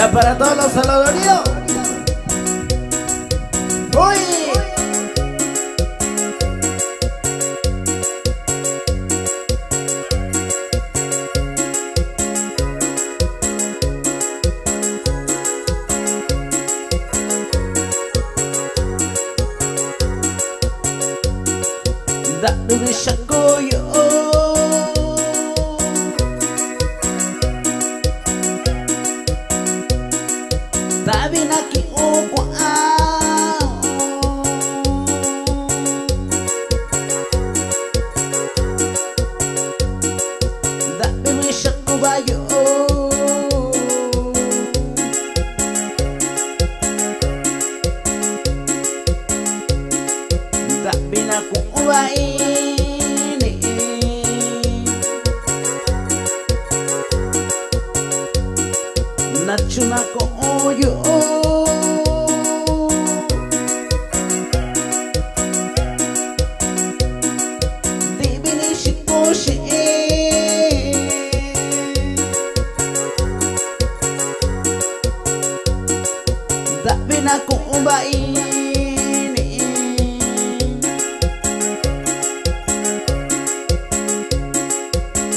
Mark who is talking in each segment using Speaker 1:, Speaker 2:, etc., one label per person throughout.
Speaker 1: Esta para todos los salvadoreños. ¡Uy! Dami bisa koyo Tabi nakiukwa Dami bisa kubayo Dami nakukubain Nachuna ko oyo Di binishikoshi Dabi na ko ubain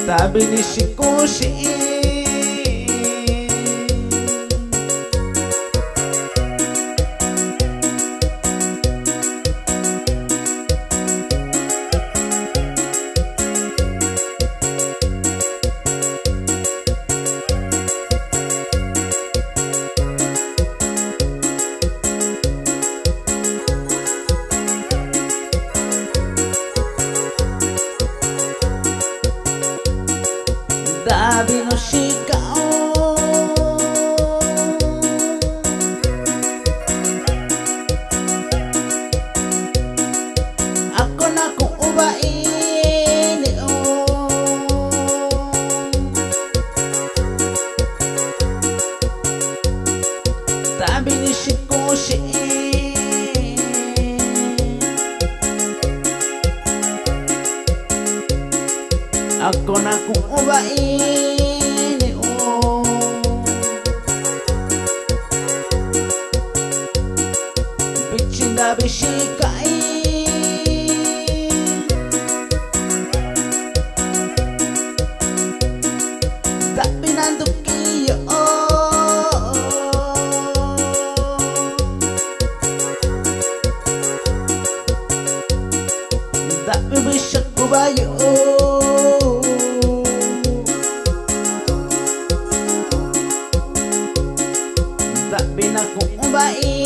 Speaker 1: Dabi nishikoshi Dabi no shikao Ako na kung ubain Dabi ni shikoshi Ako na kung ubain Bichin dabi shikai Dabi nandukiyo Dabi bisa kubayo Dabi na kung ubain